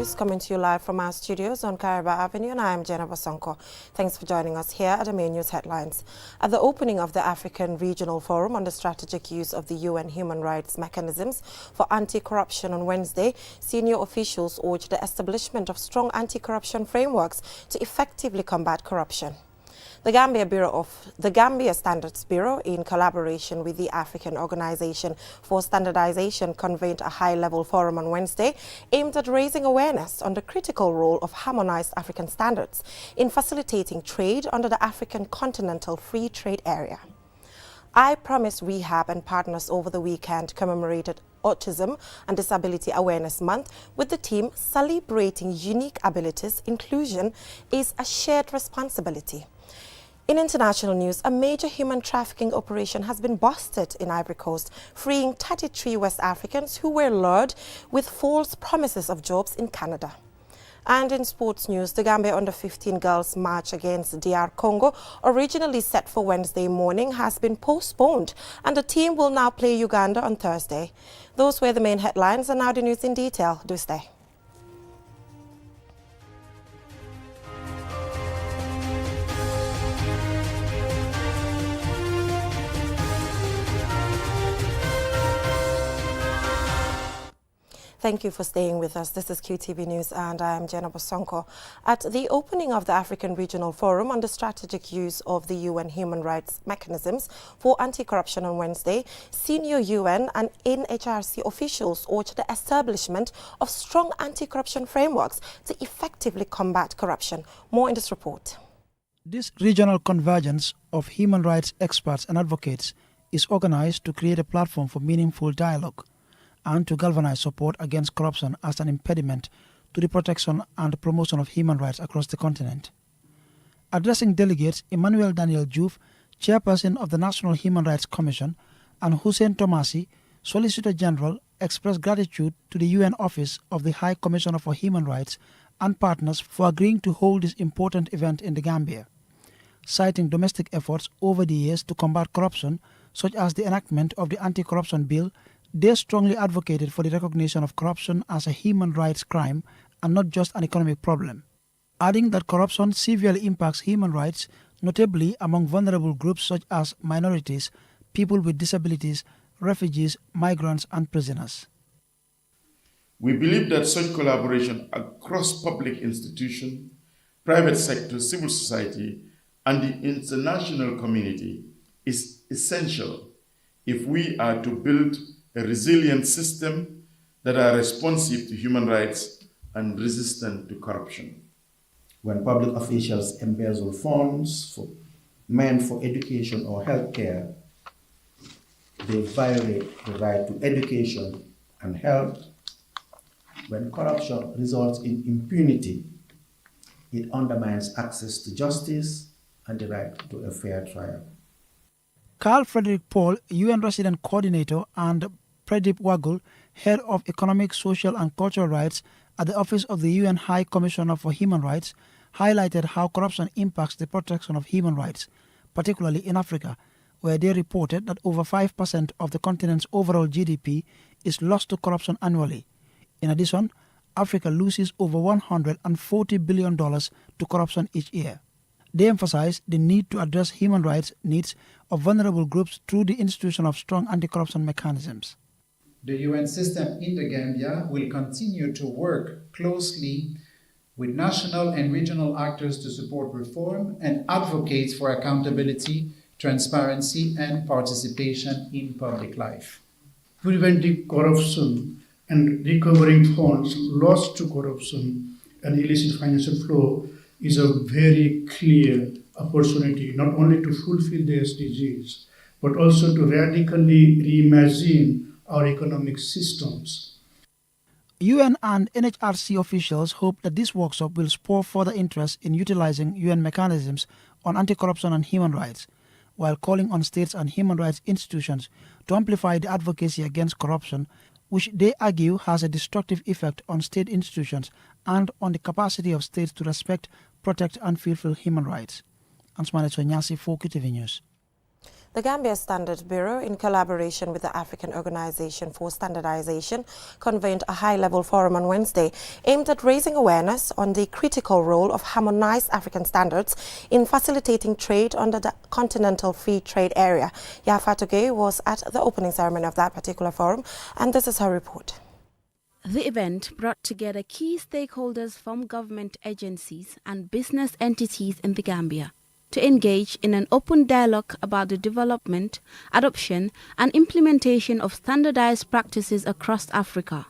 News, coming to you live from our studios on Kariba Avenue, and I am Janjanbureh. Thanks for joining us here at the main news headlines. At the opening of the African Regional Forum on the strategic use of the UN human rights mechanisms for anti-corruption on Wednesday, senior officials urged the establishment of strong anti-corruption frameworks to effectively combat corruption. The Gambia Standards Bureau, in collaboration with the African Organization for Standardization, convened a high-level forum on Wednesday aimed at raising awareness on the critical role of harmonized African standards in facilitating trade under the African Continental Free Trade Area. I Promise Rehab and partners over the weekend commemorated Autism and Disability Awareness Month with the theme celebrating unique abilities. Inclusion is a shared responsibility. In international news, a major human trafficking operation has been busted in Ivory Coast, freeing 33 West Africans who were lured with false promises of jobs in Canada. And in sports news, the Gambia Under-15 girls' match against DR Congo, originally set for Wednesday morning, has been postponed, and the team will now play Uganda on Thursday. Those were the main headlines, and now the news in detail. Do stay. Thank you for staying with us. This is QTV News and I am Janjanbureh. At the opening of the African Regional Forum on the strategic use of the UN human rights mechanisms for anti-corruption on Wednesday, senior UN and NHRC officials urged the establishment of strong anti-corruption frameworks to effectively combat corruption. More in this report. This regional convergence of human rights experts and advocates is organized to create a platform for meaningful dialogue and to galvanize support against corruption as an impediment to the protection and promotion of human rights across the continent. Addressing delegates, Emmanuel Daniel Diouf, chairperson of the National Human Rights Commission, and Hussein Tomasi, Solicitor General, expressed gratitude to the UN Office of the High Commissioner for Human Rights and partners for agreeing to hold this important event in the Gambia. Citing domestic efforts over the years to combat corruption, such as the enactment of the Anti-Corruption Bill, they strongly advocated for the recognition of corruption as a human rights crime and not just an economic problem, adding that corruption severely impacts human rights, notably among vulnerable groups such as minorities, people with disabilities, refugees, migrants, and prisoners. We believe that such collaboration across public institutions, private sector, civil society, and the international community is essential if we are to build a resilient system that are responsive to human rights and resistant to corruption. When public officials embezzle funds meant for education or healthcare, they violate the right to education and health. When corruption results in impunity, it undermines access to justice and the right to a fair trial. Carl Frederick Paul, UN Resident Coordinator, and Pradeep Wagul, Head of Economic, Social and Cultural Rights at the Office of the UN High Commissioner for Human Rights, highlighted how corruption impacts the protection of human rights, particularly in Africa, where they reported that over 5% of the continent's overall GDP is lost to corruption annually. In addition, Africa loses over $140 billion to corruption each year. They emphasized the need to address human rights needs of vulnerable groups through the institution of strong anti-corruption mechanisms. The UN system in the Gambia will continue to work closely with national and regional actors to support reform and advocate for accountability, transparency, and participation in public life. Preventing corruption and recovering funds lost to corruption and illicit financial flow is a very clear opportunity not only to fulfill the SDGs, but also to radically reimagine our economic systems. UN and NHRC officials hope that this workshop will spur further interest in utilizing UN mechanisms on anti-corruption and human rights, while calling on states and human rights institutions to amplify the advocacy against corruption, which they argue has a destructive effect on state institutions and on the capacity of states to respect, protect and fulfill human rights. Ansmane Sonyasi for QTV News. The Gambia Standards Bureau, in collaboration with the African Organization for Standardization, convened a high-level forum on Wednesday aimed at raising awareness on the critical role of harmonized African standards in facilitating trade under the Continental Free Trade Area. Yafa Toge was at the opening ceremony of that particular forum, and this is her report. The event brought together key stakeholders from government agencies and business entities in the Gambia to engage in an open dialogue about the development, adoption, and implementation of standardized practices across Africa.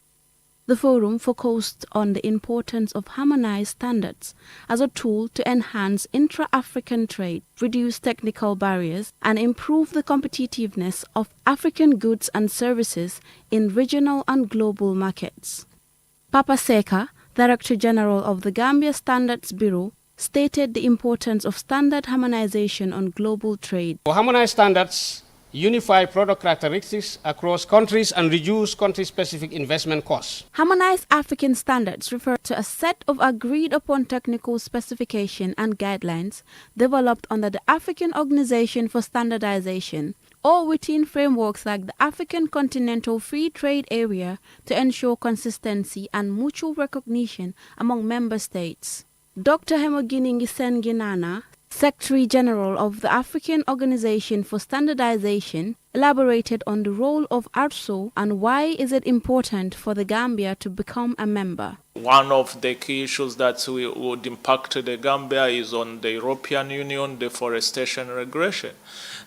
The forum focused on the importance of harmonized standards as a tool to enhance intra-African trade, reduce technical barriers, and improve the competitiveness of African goods and services in regional and global markets. Papa Seka, Director General of the Gambia Standards Bureau, stated the importance of standard harmonization on global trade. Harmonized standards unify product characteristics across countries and reduce country-specific investment costs. Harmonized African standards refer to a set of agreed-upon technical specifications and guidelines developed under the African Organization for Standardization or within frameworks like the African Continental Free Trade Area to ensure consistency and mutual recognition among member states. Dr. Hemoginingi Senginana, Secretary General of the African Organization for Standardization, elaborated on the role of ARSO and why is it important for the Gambia to become a member. One of the key issues that would impact the Gambia is on the European Union deforestation regulation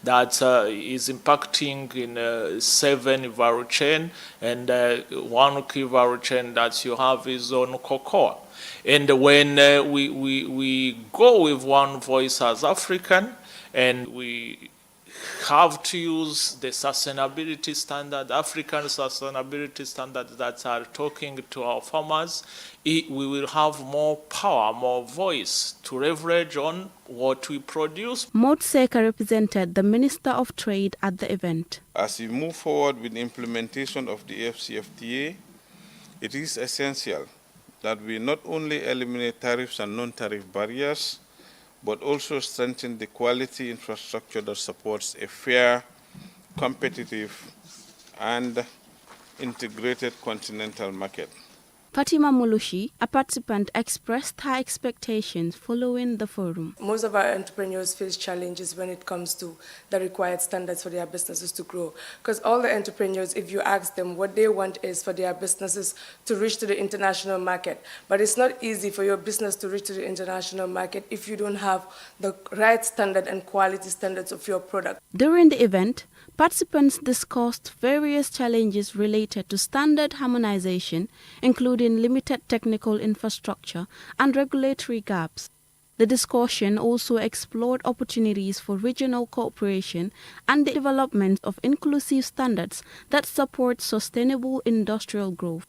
that is impacting in 7 value chain, and one key value chain that you have is on cocoa. And when we go with one voice as African, and we have to use the sustainability standard, African sustainability standards that are talking to our farmers, we will have more power, more voice to leverage on what we produce. Mot Seka represented the Minister of Trade at the event. As we move forward with the implementation of the AfCFTA, it is essential that we not only eliminate tariffs and non-tariff barriers, but also strengthen the quality infrastructure that supports a fair, competitive, and integrated continental market. Fatima Mulushi, a participant, expressed her expectations following the forum. Most of our entrepreneurs face challenges when it comes to the required standards for their businesses to grow. Because all the entrepreneurs, if you ask them, what they want is for their businesses to reach to the international market. But it's not easy for your business to reach to the international market if you don't have the right standard and quality standards of your product. During the event, participants discussed various challenges related to standard harmonization, including limited technical infrastructure and regulatory gaps. The discussion also explored opportunities for regional cooperation and the development of inclusive standards that support sustainable industrial growth.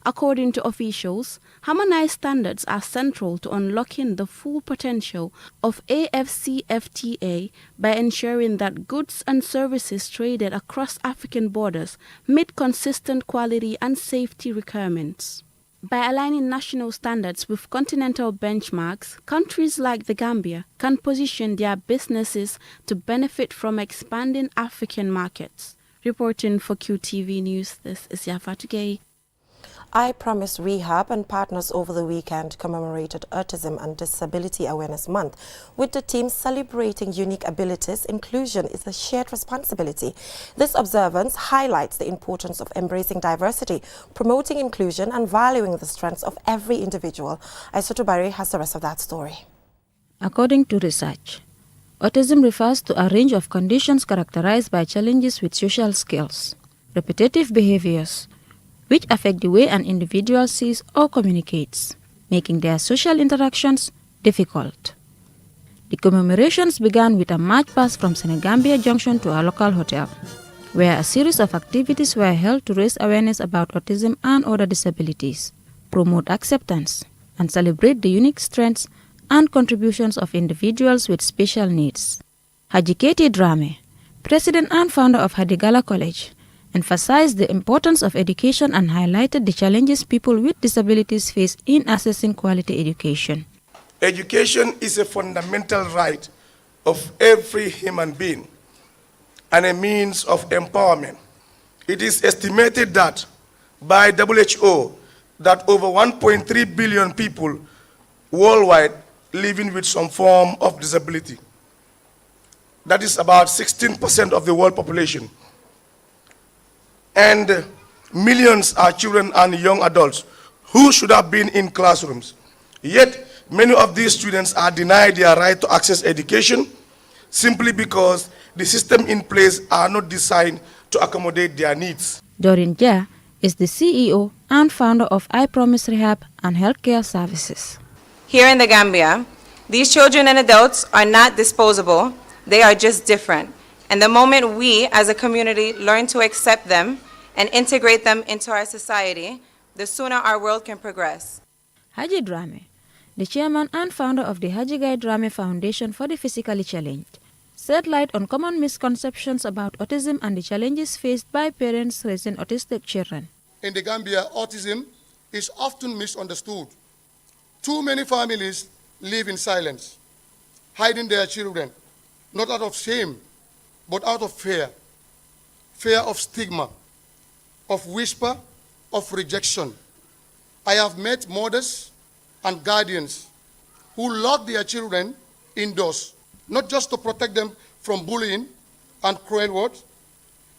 According to officials, harmonized standards are central to unlocking the full potential of AfCFTA by ensuring that goods and services traded across African borders meet consistent quality and safety requirements. By aligning national standards with continental benchmarks, countries like the Gambia can position their businesses to benefit from expanding African markets. Reporting for QTV News, this is Yafa Toge. I Promise Rehab and partners over the weekend commemorated Autism and Disability Awareness Month, with the team celebrating unique abilities. Inclusion is a shared responsibility. This observance highlights the importance of embracing diversity, promoting inclusion and valuing the strengths of every individual. Aisotubari has the rest of that story. According to research, autism refers to a range of conditions characterized by challenges with social skills, repetitive behaviors, which affect the way an individual sees or communicates, making their social interactions difficult. The commemorations began with a march past from Senegambia Junction to a local hotel, where a series of activities were held to raise awareness about autism and other disabilities, promote acceptance, and celebrate the unique strengths and contributions of individuals with special needs. Haji Keti Drame, president and founder of Hadigala College, emphasized the importance of education and highlighted the challenges people with disabilities face in accessing quality education. Education is a fundamental right of every human being. and a means of empowerment. It is estimated that by WHO that over 1.3 billion people worldwide living with some form of disability. That is about 16% of the world population. And millions are children and young adults who should have been in classrooms. Yet, many of these students are denied their right to access education simply because the system in place are not designed to accommodate their needs. Doreen Jia is the CEO and founder of I Promise Rehab and Healthcare Services. Here in the Gambia, these children and adults are not disposable, they are just different. And the moment we, as a community, learn to accept them and integrate them into our society, the sooner our world can progress. Haji Drame, the chairman and founder of the Haji Guy Drame Foundation for the Physically Challenged, shed light on common misconceptions about autism and the challenges faced by parents raising autistic children. In the Gambia, autism is often misunderstood. Too many families live in silence, hiding their children, not out of shame, but out of fear. Fear of stigma, of whisper, of rejection. I have met mothers and guardians who lock their children indoors, not just to protect them from bullying and cruel words.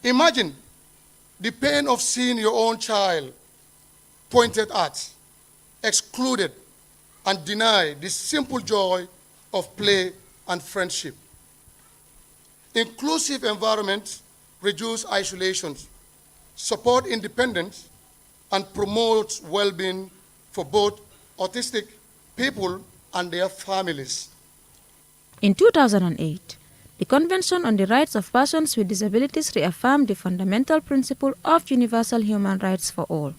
Imagine the pain of seeing your own child pointed at, excluded, and denied the simple joy of play and friendship. Inclusive environments reduce isolation, support independence, and promote well-being for both autistic people and their families. In 2008, the Convention on the Rights of Persons with Disabilities reaffirmed the fundamental principle of universal human rights for all.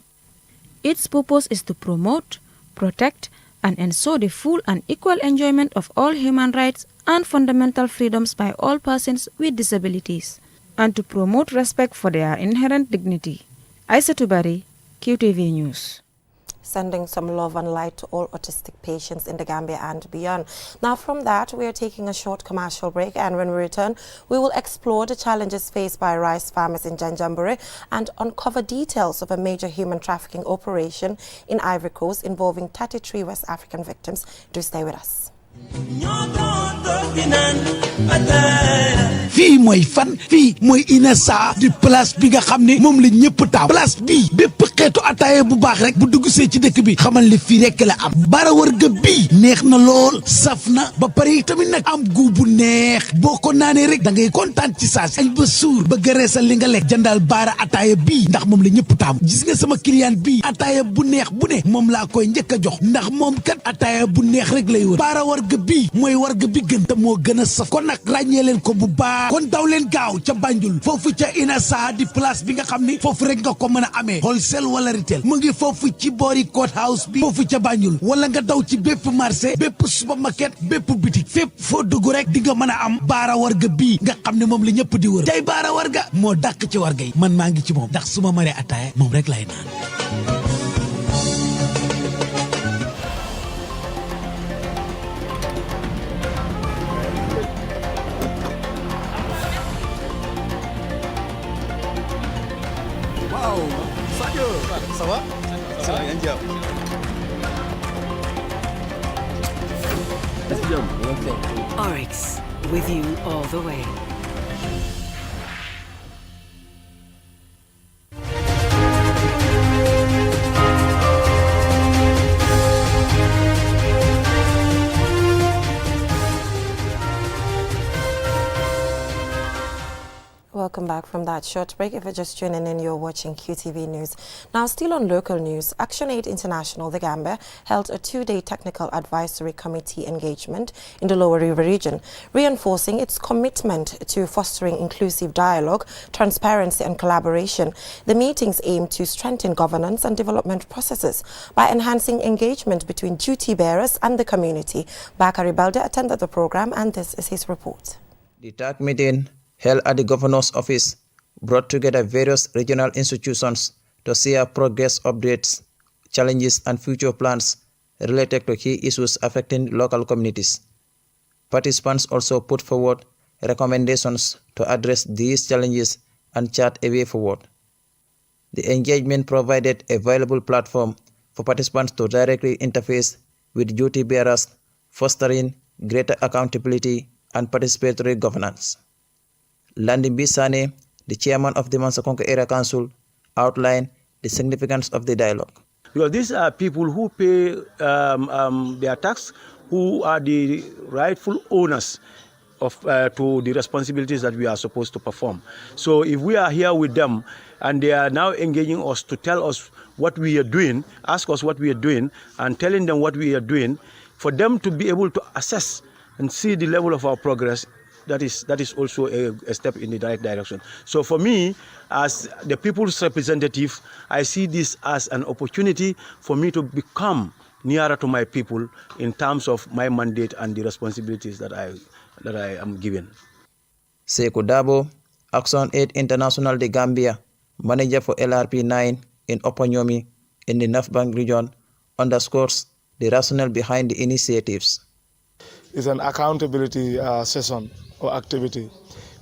Its purpose is to promote, protect, and ensure the full and equal enjoyment of all human rights and fundamental freedoms by all persons with disabilities, and to promote respect for their inherent dignity. Aissatou Bari, QTV News. Sending some love and light to all autistic patients in the Gambia and beyond. Now from that, we are taking a short commercial break, and when we return, we will explore the challenges faced by rice farmers in Janjanbureh and uncover details of a major human trafficking operation in Ivory Coast involving 33 West African victims. Do stay with us. fii mooy fan fii mooy Inessa di place bi nga xam ne moom la ñëpp taaw place bii bépp xeetu ataaya bu baax rek bu dugg see ci dëkk bi xamal ne fii rek la am bara wërga bii neex na lool saf na ba pare tamit nag am gu bu neex boo ko naanee rek da ngay kontaan ci saas añ ba suur ba gëreesal li nga lekk jëndal baara ataaya bii ndax moom la ñëpp taamu gis nga sama client bii ataaya bu neex bu ne moom laa koy njëkk a jox ndax moom kat ataaya bu neex rek lay wër baara wërga bii mooy warga bi gën te moo gën a saf kon nag ràññee leen ko bu baax kon daw leen gaaw ca Banjul foofu ca Inessa di place bi nga xam ni foofu rek nga ko mën a amee wholesale wala retail mu ngi foofu ci boori court house bi foofu ca Banjul wala nga daw ci bépp marché bépp supermarket bépp boutique fépp foo dugg rek di nga mën a am baara warga bii nga xam ne moom la ñëpp di wër tey baara warga moo dàq ci warga yi man maa ngi ci moom ndax su ma maree ataaya moom rek lay naan. Ça va? Ça va, bien job. Oryx, with you all the way. Welcome back from that short break. If you're just tuning in, you're watching QTV News. Now, still on local news, ActionAid International, the Gambia, held a two-day technical advisory committee engagement in the Lower River region, reinforcing its commitment to fostering inclusive dialogue, transparency and collaboration. The meetings aim to strengthen governance and development processes by enhancing engagement between duty bearers and the community. Bakari Balde attended the program, and this is his report. The TAC meeting, held at the Governor's Office, brought together various regional institutions to share progress updates, challenges and future plans related to key issues affecting local communities. Participants also put forward recommendations to address these challenges and chart a way forward. The engagement provided a valuable platform for participants to directly interface with duty bearers, fostering greater accountability and participatory governance. Landing Bisane, the chairman of the Mansakonko Area Council, outlined the significance of the dialogue. Because these are people who pay their tax, who are the rightful owners of to the responsibilities that we are supposed to perform. So if we are here with them and they are now engaging us to tell us what we are doing, ask us what we are doing, and telling them what we are doing, for them to be able to assess and see the level of our progress, that is also a step in the right direction. So for me, as the people's representative, I see this as an opportunity for me to become nearer to my people in terms of my mandate and the responsibilities that I am given. Sekou Dabo, Action Aid International de Gambia, manager for LRP 9 in Opanyomi in the North Bank region, underscores the rationale behind the initiatives. It's an accountability session or activity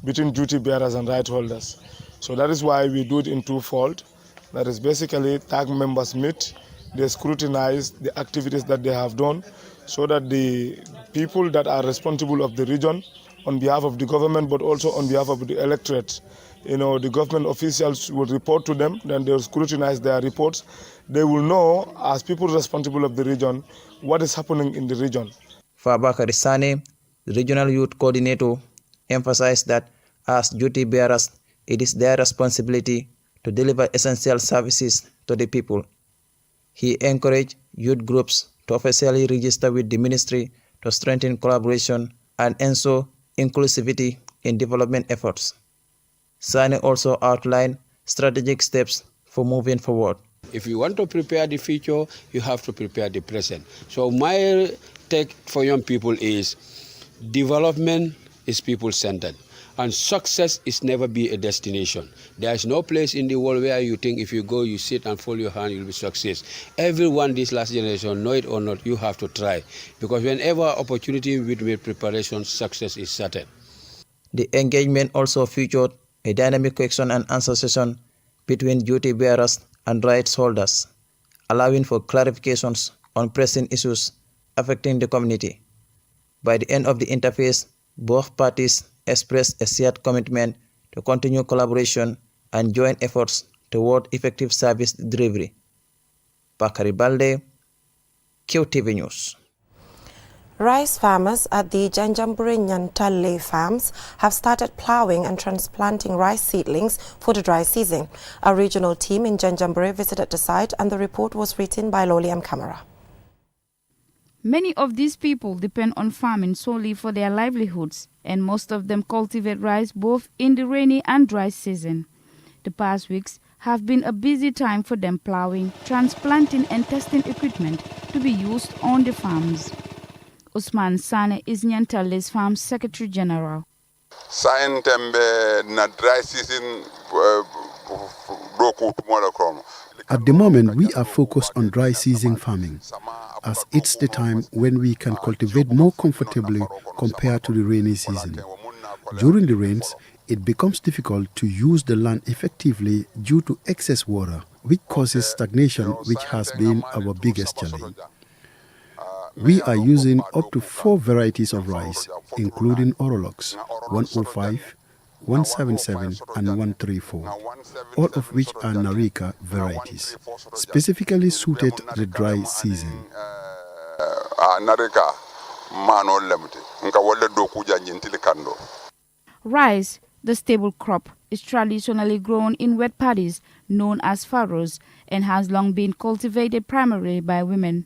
between duty bearers and right holders. So that is why we do it in twofold. That is basically TAG members meet, they scrutinize the activities that they have done so that the people that are responsible of the region on behalf of the government but also on behalf of the electorate, the government officials will report to them, then they will scrutinize their reports. They will know, as people responsible of the region, what is happening in the region. Fabakary Sane, the regional youth coordinator, emphasized that as duty bearers, it is their responsibility to deliver essential services to the people. He encouraged youth groups to officially register with the ministry to strengthen collaboration and ensure inclusivity in development efforts. Sane also outlined strategic steps for moving forward. If you want to prepare the future, you have to prepare the present. So my take for young people is development is people-centered. And success is never be a destination. There is no place in the world where you think if you go, you sit and fold your hand, you'll be success. Everyone, this last generation, know it or not, you have to try. Because whenever opportunity with preparation, success is certain. The engagement also featured a dynamic question and answer session between duty bearers and rights holders, allowing for clarifications on pressing issues affecting the community. By the end of the interface, both parties expressed a shared commitment to continue collaboration and joint efforts toward effective service delivery. Bakari Balde, QTV News. Rice farmers at the Janjanbureh Nyantale farms have started plowing and transplanting rice seedlings for the dry season. A regional team in Janjanbureh visited the site and the report was written by Loliam Kamara. Many of these people depend on farming solely for their livelihoods, and most of them cultivate rice both in the rainy and dry season. The past weeks have been a busy time for them plowing, transplanting and testing equipment to be used on the farms. Usman Sane is Nyantale's farm secretary general. At the moment, we are focused on dry season farming, as it's the time when we can cultivate more comfortably compared to the rainy season. During the rains, it becomes difficult to use the land effectively due to excess water, which causes stagnation, which has been our biggest challenge. We are using up to 4 varieties of rice, including Orolox, 105, 177 and 134, all of which are Narika varieties, specifically suited to the dry season. Rice, the staple crop, is traditionally grown in wet paddies known as furrows and has long been cultivated primarily by women.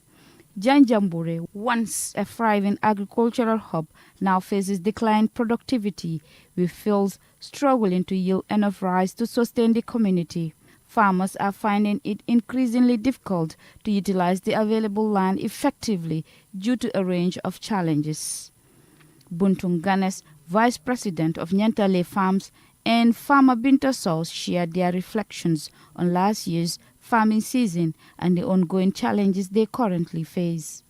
Janjanbureh, once a thriving agricultural hub, now faces declined productivity, with fields struggling to yield enough rice to sustain the community. Farmers are finding it increasingly difficult to utilize the available land effectively due to a range of challenges. Buntung Ganes, Vice President of Nyantale Farms, and Farmer Binta Sauce shared their reflections on last year's farming season and the ongoing challenges they currently face.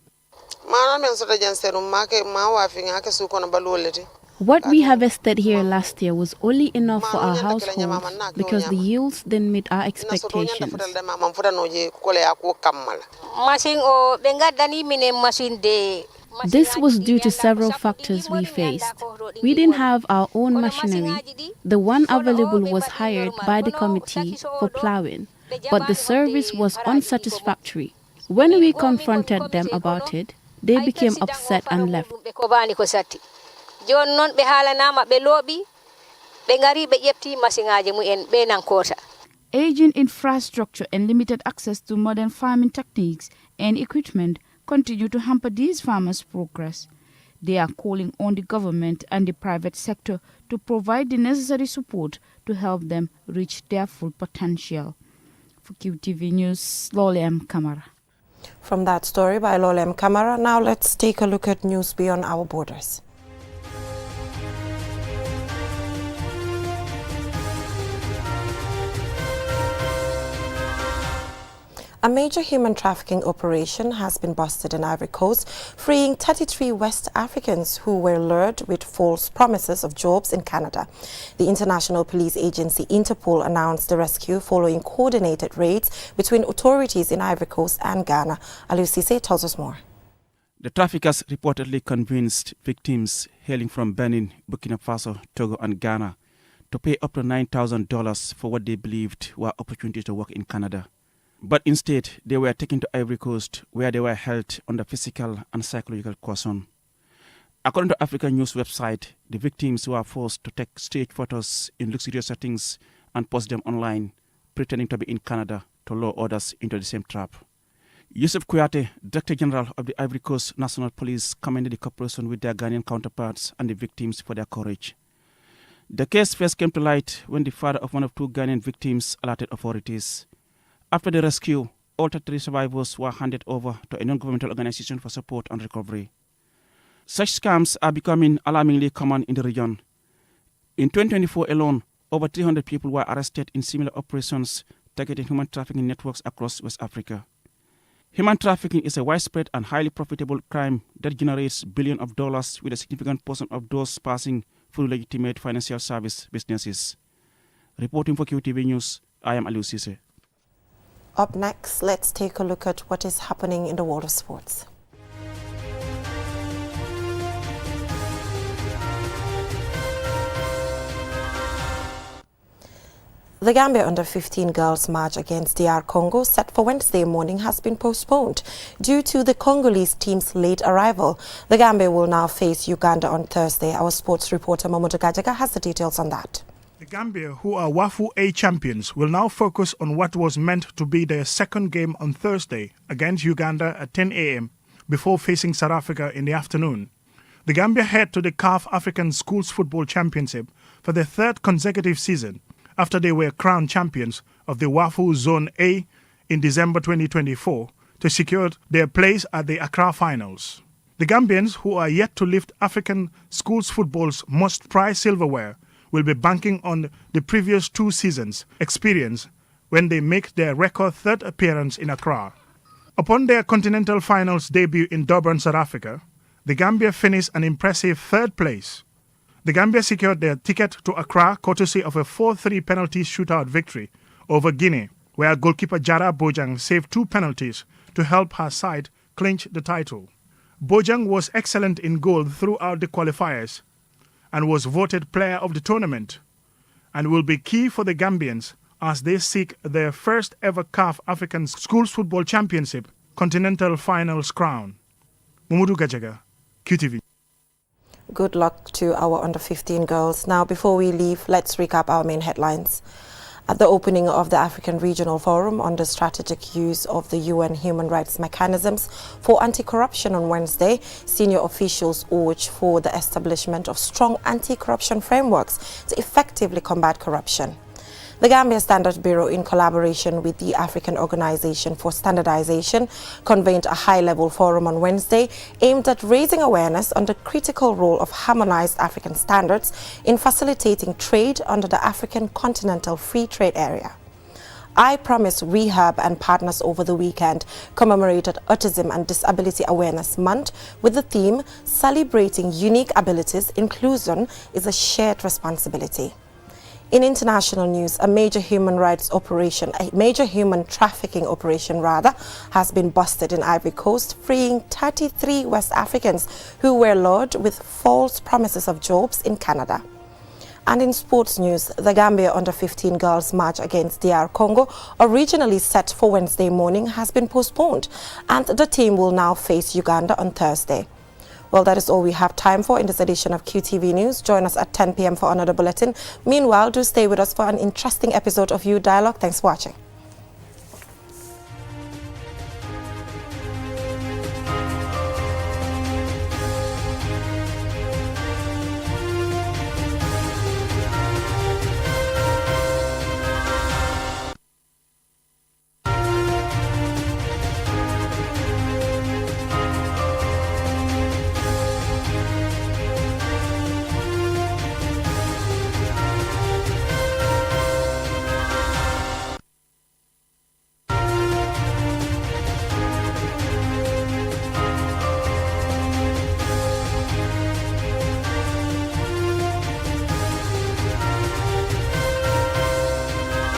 What we harvested here last year was only enough for our household because the yields didn't meet our expectations. This was due to several factors we faced. We didn't have our own machinery. The one available was hired by the committee for plowing, but the service was unsatisfactory. When we confronted them about it, they became upset and left. Aging infrastructure and limited access to modern farming techniques and equipment continue to hamper these farmers' progress. They are calling on the government and the private sector to provide the necessary support to help them reach their full potential. For QTV News, Lolem Kamara. From that story by Lolem Kamara, now let's take a look at news beyond our borders. A major human trafficking operation has been busted in Ivory Coast, freeing 33 West Africans who were lured with false promises of jobs in Canada. The international police agency Interpol announced the rescue following coordinated raids between authorities in Ivory Coast and Ghana. Aliou Cisse tells us more. The traffickers reportedly convinced victims hailing from Benin, Burkina Faso, Togo and Ghana to pay up to $9,000 for what they believed were opportunities to work in Canada. But instead, they were taken to Ivory Coast, where they were held under physical and psychological coercion. According to African News website, the victims were forced to take stage photos in luxurious settings and post them online, pretending to be in Canada to lure others into the same trap. Yusuf Kouyaté, Director General of the Ivory Coast National Police, commended the cooperation with their Ghanaian counterparts and the victims for their courage. The case first came to light when the father of one of two Ghanaian victims alerted authorities. After the rescue, all 33 survivors were handed over to a non-governmental organization for support and recovery. Such scams are becoming alarmingly common in the region. In 2024 alone, over 300 people were arrested in similar operations targeting human trafficking networks across West Africa. Human trafficking is a widespread and highly profitable crime that generates billions of dollars, with a significant portion of those passing through legitimate financial service businesses. Reporting for QTV News, I am Aliou Cisse. Up next, let's take a look at what is happening in the world of sports. The Gambia under-15 girls match against DR Congo set for Wednesday morning has been postponed due to the Congolese team's late arrival. The Gambia will now face Uganda on Thursday. Our sports reporter Mamoudou Gajaga has the details on that. The Gambia, who are WAFU A champions, will now focus on what was meant to be their second game on Thursday against Uganda at 10 a.m. before facing South Africa in the afternoon. The Gambia head to the CAF African Schools Football Championship for their third consecutive season after they were crowned champions of the WAFU Zone A in December 2024 to secure their place at the Accra Finals. The Gambians, who are yet to lift African schools football's most prized silverware, will be banking on the previous two seasons' experience when they make their record third appearance in Accra. Upon their continental finals debut in Durban, South Africa, the Gambia finished an impressive third place. The Gambia secured their ticket to Accra courtesy of a 4-3 penalty shootout victory over Guinea, where goalkeeper Jara Bojang saved 2 penalties to help her side clinch the title. Bojang was excellent in goal throughout the qualifiers and was voted player of the tournament, and will be key for the Gambians as they seek their first ever CAF African Schools Football Championship Continental Finals crown. Mamoudou Gajaga, QTV. Good luck to our under-15 girls. Now, before we leave, let's recap our main headlines. At the opening of the African Regional Forum on the strategic use of the UN human rights mechanisms for anti-corruption on Wednesday, senior officials urged for the establishment of strong anti-corruption frameworks to effectively combat corruption. The Gambia Standards Bureau, in collaboration with the African Organization for Standardization, convened a high-level forum on Wednesday aimed at raising awareness on the critical role of harmonized African standards in facilitating trade under the African Continental Free Trade Area. I Promise Rehab and partners over the weekend commemorated Autism and Disability Awareness Month with the theme Celebrating Unique Abilities, Inclusion is a Shared Responsibility. In international news, a major human trafficking operation has been busted in Ivory Coast, freeing 33 West Africans who were lured with false promises of jobs in Canada. And in sports news, the Gambia under-15 girls match against DR Congo, originally set for Wednesday morning, has been postponed, and the team will now face Uganda on Thursday. Well, that is all we have time for in this edition of QTV News. Join us at 10 p.m. for another bulletin. Meanwhile, do stay with us for an interesting episode of You Dialogue. Thanks for watching.